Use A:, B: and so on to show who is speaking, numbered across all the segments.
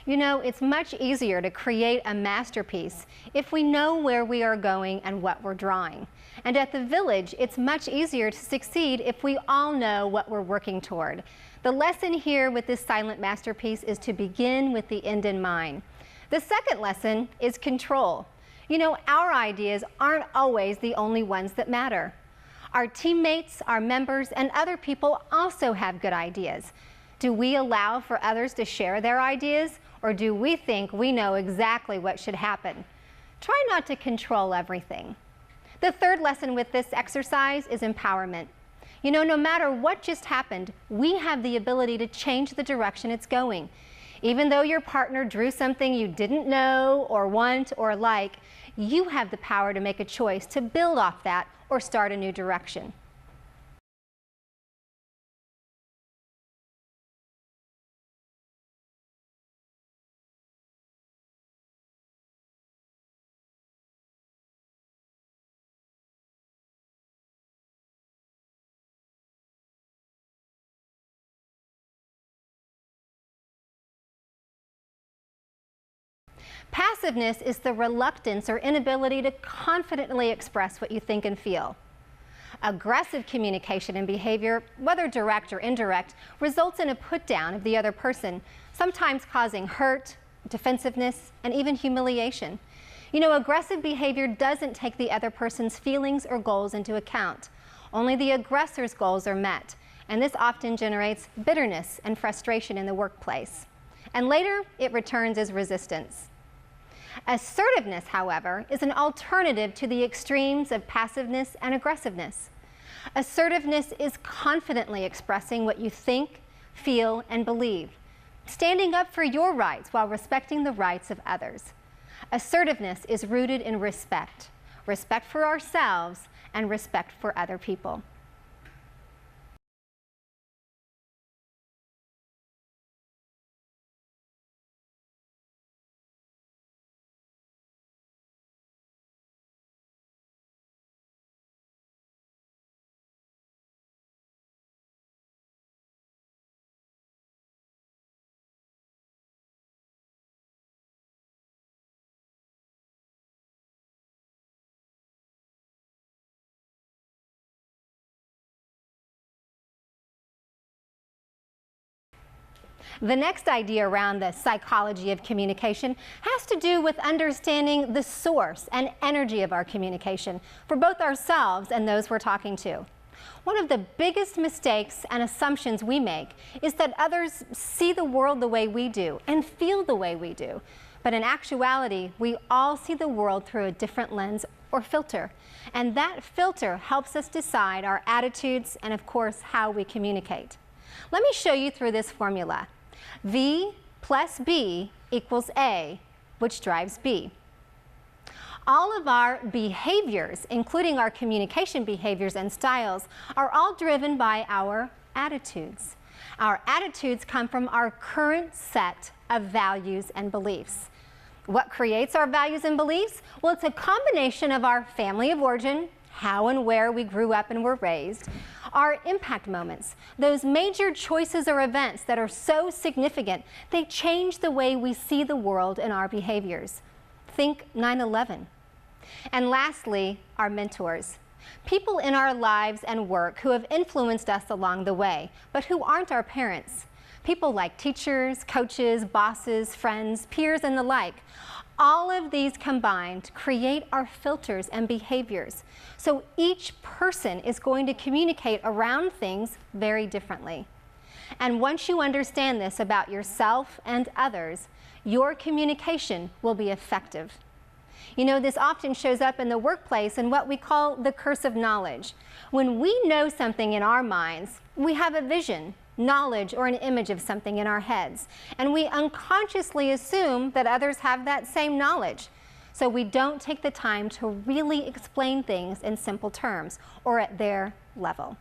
A: You know, it's much easier to create a masterpiece if we know where we are going and what we're drawing. And at the Village, it's much easier to succeed if we all know what we're working toward. The lesson here with this silent masterpiece is to begin with the end in mind. The second lesson is control. You know, our ideas aren't always the only ones that matter. Our teammates, our members, and other people also have good ideas. Do we allow for others to share their ideas, or do we think we know exactly what should happen? Try not to control everything. The third lesson with this exercise is empowerment. You know, no matter what just happened, we have the ability to change the direction it's going. Even though your partner drew something you didn't know or want or like, you have the power to make a choice to build off that or start a new direction. Passiveness is the reluctance or inability to confidently express what you think and feel. Aggressive communication and behavior, whether direct or indirect, results in a put-down of the other person, sometimes causing hurt, defensiveness, and even humiliation. You know, aggressive behavior doesn't take the other person's feelings or goals into account. Only the aggressor's goals are met, and this often generates bitterness and frustration in the workplace. And later, it returns as resistance. Assertiveness, however, is an alternative to the extremes of passiveness and aggressiveness. Assertiveness is confidently expressing what you think, feel, and believe, standing up for your rights while respecting the rights of others. Assertiveness is rooted in respect, respect for ourselves and respect for other people. The next idea around the psychology of communication has to do with understanding the source and energy of our communication for both ourselves and those we're talking to. One of the biggest mistakes and assumptions we make is that others see the world the way we do and feel the way we do. But in actuality, we all see the world through a different lens or filter. And that filter helps us decide our attitudes and, of course, how we communicate. Let me show you through this formula. V plus B equals A, which drives B. All of our behaviors, including our communication behaviors and styles, are all driven by our attitudes. Our attitudes come from our current set of values and beliefs. What creates our values and beliefs? Well, it's a combination of our family of origin, how and where we grew up and were raised, our impact moments, those major choices or events that are so significant, they change the way we see the world and our behaviors. Think 9/11. And lastly, our mentors. People in our lives and work who have influenced us along the way, but who aren't our parents. People like teachers, coaches, bosses, friends, peers, and the like. All of these combined create our filters and behaviors. So each person is going to communicate around things very differently. And once you understand this about yourself and others, your communication will be effective. You know, this often shows up in the workplace in what we call the curse of knowledge. When we know something in our minds, we have a vision, knowledge, or an image of something in our heads. And we unconsciously assume that others have that same knowledge. So we don't take the time to really explain things in simple terms or at their level.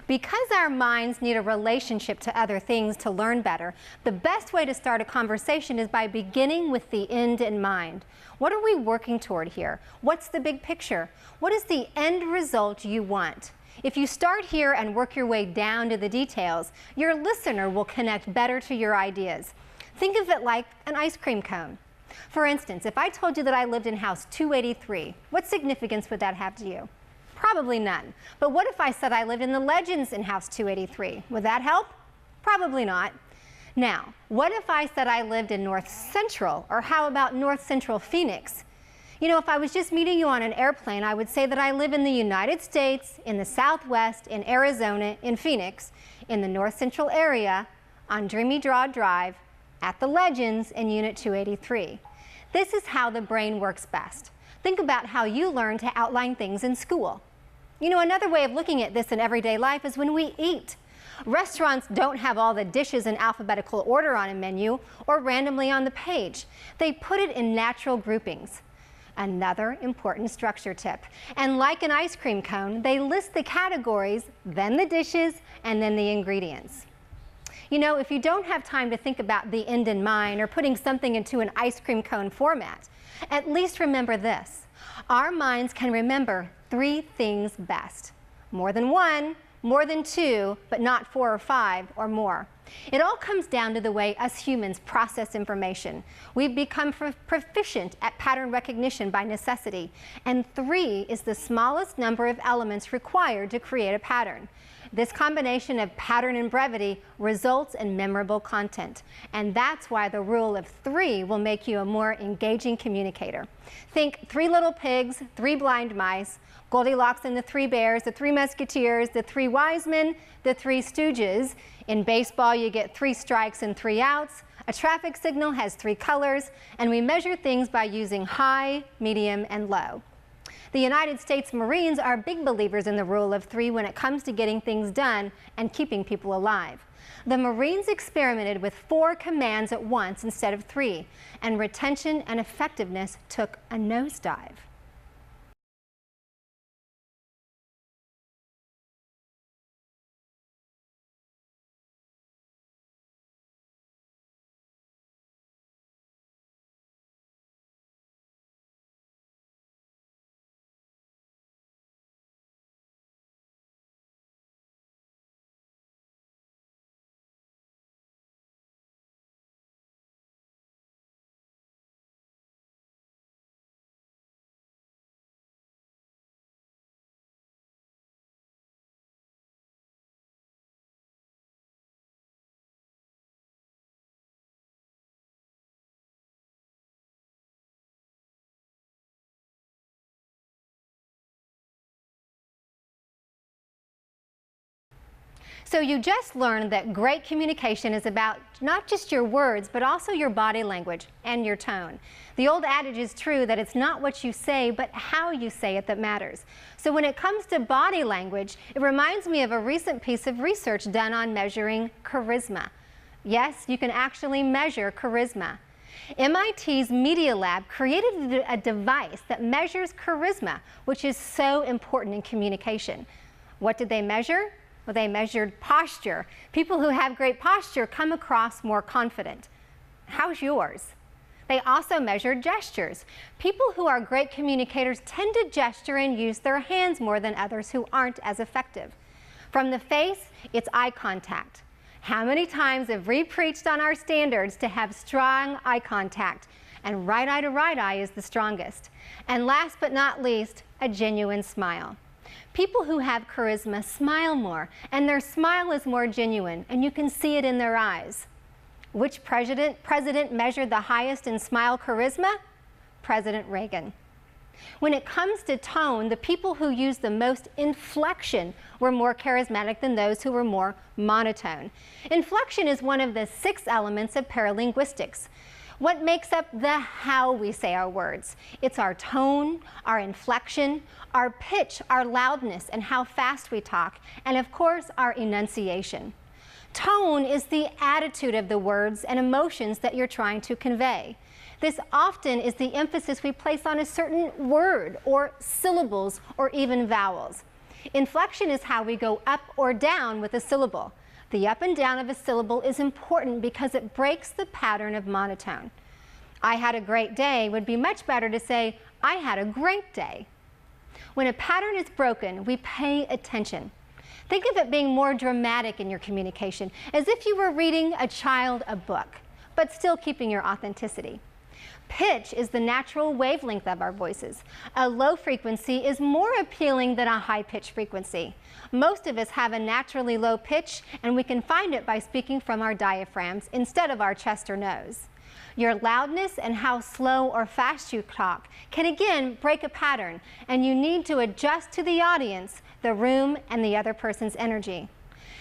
A: Because our minds need a relationship to other things to learn better, the best way to start a conversation is by beginning with the end in mind. What are we working toward here? What's the big picture? What is the end result you want? If you start here and work your way down to the details, your listener will connect better to your ideas. Think of it like an ice cream cone. For instance, if I told you that I lived in house 283, what significance would that have to you? Probably none. But what if I said I lived in the Legends in house 283? Would that help? Probably not. Now, what if I said I lived in North Central, or how about North Central Phoenix? You know, if I was just meeting you on an airplane, I would say that I live in the United States, in the Southwest, in Arizona, in Phoenix, in the North Central area, on Dreamy Draw Drive, at the Legends in Unit 283. This is how the brain works best. Think about how you learn to outline things in school. You know, another way of looking at this in everyday life is when we eat. Restaurants don't have all the dishes in alphabetical order on a menu or randomly on the page. They put it in natural groupings. Another important structure tip. And like an ice cream cone, they list the categories, then the dishes, and then the ingredients. You know, if you don't have time to think about the end in mind or putting something into an ice cream cone format, at least remember this. Our minds can remember 3 things best. More than 1, more than 2, but not 4 or 5 or more. It all comes down to the way us humans process information. We've become proficient at pattern recognition by necessity, and 3 is the smallest number of elements required to create a pattern. This combination of pattern and brevity results in memorable content, and that's why the rule of 3 will make you a more engaging communicator. Think 3 Little Pigs, 3 Blind Mice, Goldilocks and the 3 Bears, the 3 Musketeers, the 3 Wise Men, the 3 Stooges. In baseball, you get 3 strikes and 3 outs. A traffic signal has 3 colors, and we measure things by using high, medium, and low. The United States Marines are big believers in the rule of 3 when it comes to getting things done and keeping people alive. The Marines experimented with 4 commands at once instead of 3, and retention and effectiveness took a nosedive. So you just learned that great communication is about not just your words, but also your body language and your tone. The old adage is true that it's not what you say, but how you say it that matters. So when it comes to body language, it reminds me of a recent piece of research done on measuring charisma. Yes, you can actually measure charisma. MIT's Media Lab created a device that measures charisma, which is so important in communication. What did they measure? Well, they measured posture. People who have great posture come across more confident. How's yours? They also measured gestures. People who are great communicators tend to gesture and use their hands more than others who aren't as effective. From the face, it's eye contact. How many times have we preached on our standards to have strong eye contact? And right eye to right eye is the strongest. And last but not least, a genuine smile. People who have charisma smile more, and their smile is more genuine, and you can see it in their eyes. Which president measured the highest in smile charisma? President Reagan. When it comes to tone, the people who used the most inflection were more charismatic than those who were more monotone. Inflection is one of the 6 elements of paralinguistics. What makes up the how we say our words? It's our tone, our inflection, our pitch, our loudness, and how fast we talk, and of course, our enunciation. Tone is the attitude of the words and emotions that you're trying to convey. This often is the emphasis we place on a certain word or syllables or even vowels. Inflection is how we go up or down with a syllable. The up and down of a syllable is important because it breaks the pattern of monotone. I had a great day would be much better to say, I had a great day. When a pattern is broken, we pay attention. Think of it being more dramatic in your communication, as if you were reading a child a book, but still keeping your authenticity. Pitch is the natural wavelength of our voices. A low frequency is more appealing than a high-pitch frequency. Most of us have a naturally low pitch, and we can find it by speaking from our diaphragms instead of our chest or nose. Your loudness and how slow or fast you talk can again break a pattern, and you need to adjust to the audience, the room, and the other person's energy.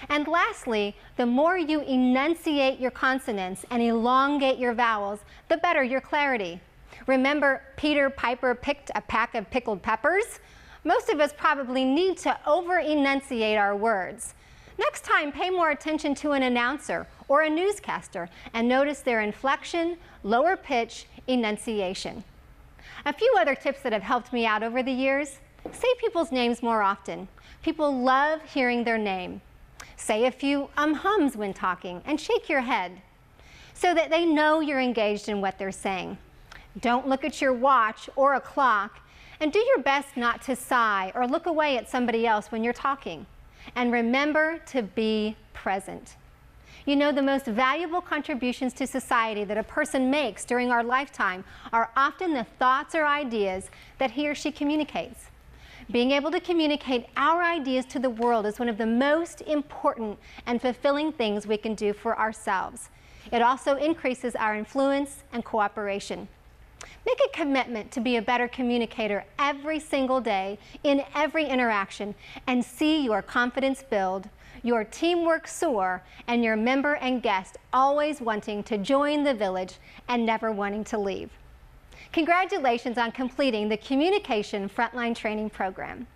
A: And lastly, the more you enunciate your consonants and elongate your vowels, the better your clarity. Remember, Peter Piper picked a pack of pickled peppers? Most of us probably need to over-enunciate our words. Next time, pay more attention to an announcer or a newscaster and notice their inflection, lower pitch, enunciation. A few other tips that have helped me out over the years: say people's names more often. People love hearing their name. Say a few hums when talking and shake your head so that they know you're engaged in what they're saying. Don't look at your watch or a clock, and do your best not to sigh or look away at somebody else when you're talking. And remember to be present. You know, the most valuable contributions to society that a person makes during our lifetime are often the thoughts or ideas that he or she communicates. Being able to communicate our ideas to the world is one of the most important and fulfilling things we can do for ourselves. It also increases our influence and cooperation. Make a commitment to be a better communicator every single day in every interaction, and see your confidence build, your teamwork soar, and your member and guest always wanting to join the village and never wanting to leave. Congratulations on completing the Communication Frontline Training Program.